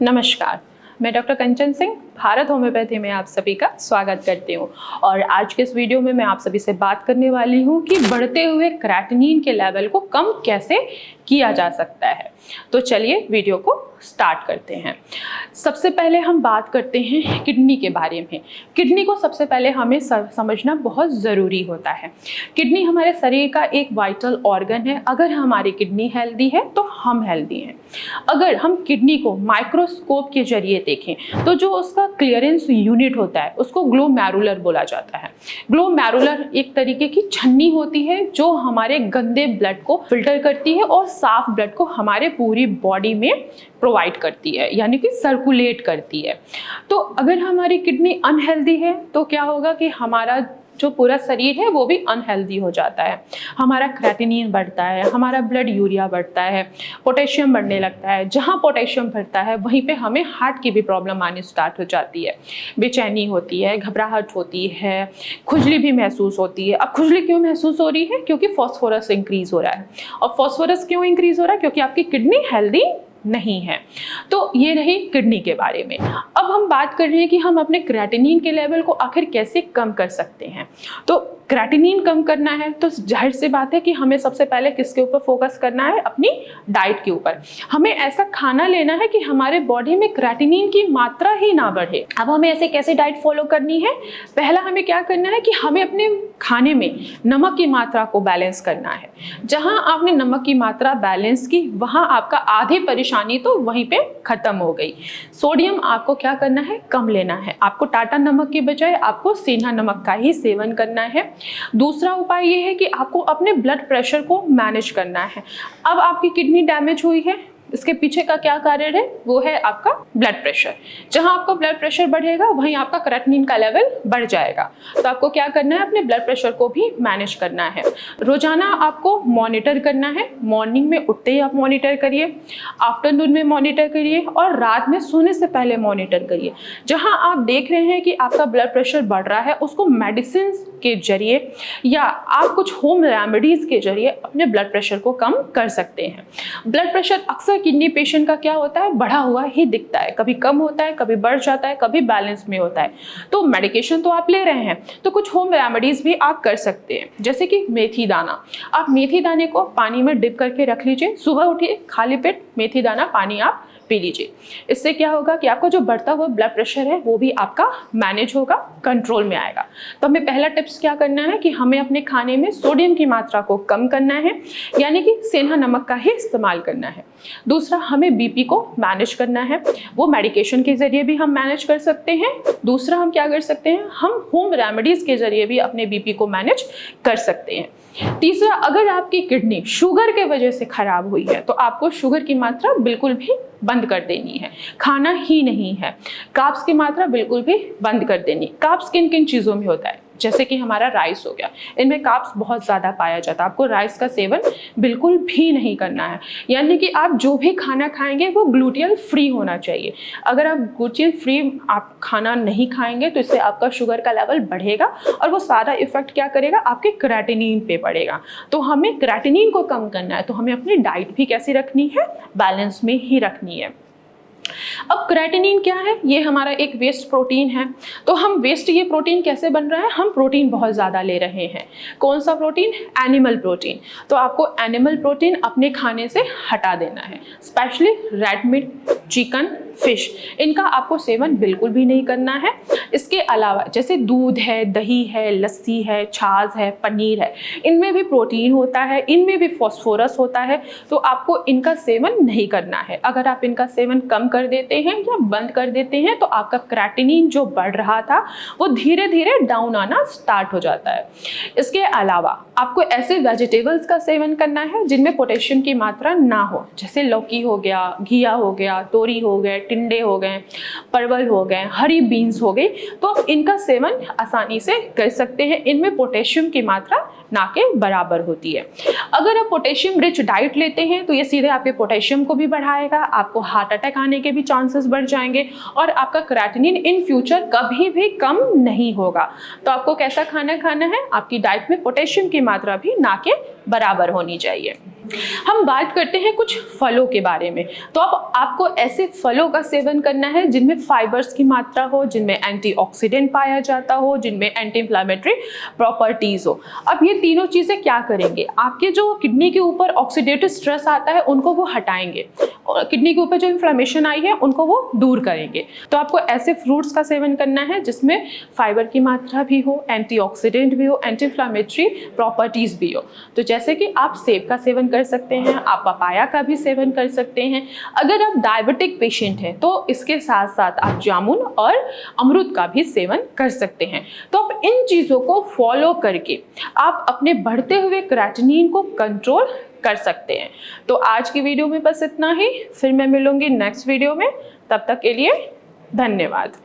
नमस्कार, मैं डॉक्टर कंचन सिंह भारत होम्योपैथी में आप सभी का स्वागत करती हूँ। और आज के इस वीडियो में मैं आप सभी से बात करने वाली हूँ कि बढ़ते हुए क्रेटिनिन के लेवल को कम कैसे किया जा सकता है। तो चलिए वीडियो को स्टार्ट करते हैं। सबसे पहले हम बात करते हैं किडनी के बारे में। किडनी को सबसे पहले हमें समझना बहुत ज़रूरी होता है। किडनी हमारे शरीर का एक वाइटल ऑर्गन है। अगर हमारी किडनी हेल्दी है तो हम हेल्दी हैं। अगर हम किडनी को माइक्रोस्कोप के जरिए देखें तो जो उसका क्लियरेंस यूनिट होता है उसको ग्लोमेरुलर बोला जाता है। ग्लोमेरुलर एक तरीके की छन्नी होती है जो हमारे गंदे ब्लड को फिल्टर करती है और साफ ब्लड को हमारे पूरी बॉडी में प्रोवाइड करती है, यानी कि सर्कुलेट करती है। तो अगर हमारी किडनी अनहेल्दी है तो क्या होगा कि हमारा जो पूरा शरीर है वो भी अनहेल्दी हो जाता है। हमारा क्रेटिनिन बढ़ता है, हमारा ब्लड यूरिया बढ़ता है, पोटेशियम बढ़ने लगता है। जहाँ पोटेशियम बढ़ता है वहीं पे हमें हार्ट की भी प्रॉब्लम आनी स्टार्ट हो जाती है। बेचैनी होती है, घबराहट होती है, खुजली भी महसूस होती है। अब खुजली क्यों महसूस हो रही है? क्योंकि फॉस्फोरस इंक्रीज हो रहा है। और फॉस्फोरस क्यों इंक्रीज हो रहा है? क्योंकि आपकी किडनी हेल्दी नहीं है। तो ये रही किडनी के बारे में। अब हम बात कर रहे हैं कि हम अपने क्रेटिनिन के लेवल को आखिर कैसे कम कर सकते हैं। तो क्रेटिनिन कम करना है तो जाहिर सी बात है कि हमें सबसे पहले किसके ऊपर फोकस करना है? अपनी डाइट के ऊपर। हमें ऐसा खाना लेना है कि हमारे बॉडी में क्रेटिनिन की मात्रा ही ना बढ़े। अब हमें ऐसे कैसे डाइट फॉलो करनी है? पहला हमें क्या करना है कि हमें अपने खाने में नमक की मात्रा को बैलेंस करना है। जहां आपने नमक की मात्रा बैलेंस की वहां आपका आधी परेशानी तो वहीं पे खत्म हो गई। सोडियम आपको क्या करना है? कम लेना है। आपको टाटा नमक की बजाय आपको सेंधा नमक का ही सेवन करना है। दूसरा उपाय ये है कि आपको अपने ब्लड प्रेशर को मैनेज करना है। अब आपकी किडनी डैमेज हुई है, इसके पीछे का क्या कारण है? वो है आपका ब्लड प्रेशर। जहां आपका ब्लड प्रेशर बढ़ेगा वहीं आपका क्रेटिनिन का लेवल बढ़ जाएगा। तो आपको क्या करना है? अपने ब्लड प्रेशर को भी मैनेज करना है। रोजाना आपको मॉनिटर करना है। मॉर्निंग में उठते ही आप मॉनिटर करिए, आफ्टरनून में मॉनिटर करिए और रात में सोने से पहले मॉनिटर करिए। जहां आप देख रहे हैं कि आपका ब्लड प्रेशर बढ़ रहा है उसको मेडिसिन के जरिए या आप कुछ होम रेमेडीज के जरिए अपने ब्लड प्रेशर को कम कर सकते हैं। ब्लड प्रेशर अक्सर किडनी पेशेंट का क्या होता है? बढ़ा हुआ ही दिखता है। कभी कम होता है, कभी बढ़ जाता है, कभी बैलेंस में होता है। तो मेडिकेशन तो आप ले रहे हैं तो कुछ होम रेमेडीज भी आप कर सकते हैं, जैसे कि मेथी दाना। आप मेथी दाने को पानी में डिप करके रख लीजिए। सुबह उठिए, खाली पेट मेथी दाना पानी आप पी लीजिए। इससे क्या होगा कि आपका जो बढ़ता हुआ ब्लड प्रेशर है वो भी आपका मैनेज होगा, कंट्रोल में आएगा। तो हमें पहला टिप्स क्या करना है कि हमें अपने खाने में सोडियम की मात्रा को कम करना है, यानी कि सेंधा नमक का ही इस्तेमाल करना है। दूसरा, हमें बीपी को मैनेज करना है। वो मेडिकेशन के जरिए भी हम मैनेज कर सकते हैं। दूसरा, हम क्या कर सकते हैं? हम होम रेमेडीज के जरिए भी अपने बीपी को मैनेज कर सकते हैं। तीसरा, अगर आपकी किडनी शुगर के वजह से खराब हुई है तो आपको शुगर की मात्रा बिल्कुल भी बंद कर देनी है, खाना ही नहीं है। कार्ब्स की मात्रा बिल्कुल भी बंद कर देनी। कार्ब्स किन किन चीज़ों में होता है? जैसे कि हमारा राइस हो गया, इनमें कार्ब्स बहुत ज़्यादा पाया जाता है। आपको राइस का सेवन बिल्कुल भी नहीं करना है, यानी कि आप जो भी खाना खाएंगे वो ग्लूटेन फ्री होना चाहिए। अगर आप ग्लूटेन फ्री आप खाना नहीं खाएंगे तो इससे आपका शुगर का लेवल बढ़ेगा और वो सारा इफेक्ट क्या करेगा? आपके क्रेटिनिन पे पड़ेगा। तो हमें क्रेटिनिन को कम करना है तो हमें अपनी डाइट भी कैसी रखनी है? बैलेंस में ही रखनी है। अब क्रेटिनिन क्या है? ये हमारा एक वेस्ट प्रोटीन है। तो हम वेस्ट, ये प्रोटीन कैसे बन रहा है? हम प्रोटीन बहुत ज़्यादा ले रहे हैं। कौन सा प्रोटीन? Animal protein. तो आपको एनिमल प्रोटीन अपने खाने से हटा देना है, specially red meat, chicken, fish, इनका आपको सेवन बिल्कुल भी नहीं करना है। इसके अलावा जैसे दूध है, दही है, लस्सी है, छाछ है, पनीर है, इनमें भी प्रोटीन होता है, इनमें भी फॉस्फोरस होता है। तो आपको इनका सेवन नहीं करना है। अगर आप इनका सेवन कम कर देते हैं या बंद कर देते हैं तो आपका क्रेटिनिन जो बढ़ रहा था वो धीरे धीरे डाउन आना स्टार्ट हो जाता है। इसके अलावा आपको ऐसे वेजिटेबल्स का सेवन करना है जिनमें पोटेशियम की मात्रा ना हो, जैसे लौकी हो गया, घिया हो गया, तोरी हो गए, टिंडे हो गए, परवल हो गए, हरी बीन्स हो गई। तो आप इनका सेवन आसानी से कर सकते हैं। इनमें पोटेशियम की मात्रा ना के बराबर होती है। अगर आप पोटेशियम रिच डाइट लेते हैं तो ये सीधे आपके पोटेशियम को भी बढ़ाएगा, आपको हार्ट अटैक आने के भी चांसेस बढ़ जाएंगे और आपका क्रेटिनिन इन फ्यूचर कभी भी कम नहीं होगा। तो आपको कैसा खाना खाना है? आपकी डाइट में पोटेशियम की मात्रा भी ना के बराबर होनी चाहिए। हम बात करते हैं कुछ फलों के बारे में। तो अब आपको ऐसे फलों का सेवन करना है जिनमें फाइबर्स की मात्रा हो, जिनमें एंटीऑक्सीडेंट पाया जाता हो, जिनमें एंटी इंफ्लेमेटरी प्रॉपर्टीज हो। अब ये तीनों चीज़ें क्या करेंगे, आपके जो किडनी के ऊपर ऑक्सीडेटिव स्ट्रेस आता है उनको वो हटाएंगे, और किडनी के ऊपर जो इन्फ्लेमेशन आई है उनको वो दूर करेंगे। तो आपको ऐसे फ्रूट्स का सेवन करना है जिसमें फाइबर की मात्रा भी हो, एंटीऑक्सीडेंट भी हो, एंटी इंफ्लेमेटरी प्रॉपर्टीज भी हो। तो जैसे कि आप सेब का सेवन कर सकते हैं, आप पपाया का भी सेवन कर सकते हैं। अगर आप डायबिटिक पेशेंट हैं तो इसके साथ साथ आप जामुन और अमरूद का भी सेवन कर सकते हैं। तो आप इन चीज़ों को फॉलो करके आप अपने बढ़ते हुए क्रेटिनिन को कंट्रोल कर सकते हैं। तो आज की वीडियो में बस इतना ही, फिर मैं मिलूंगी नेक्स्ट वीडियो में। तब तक के लिए धन्यवाद।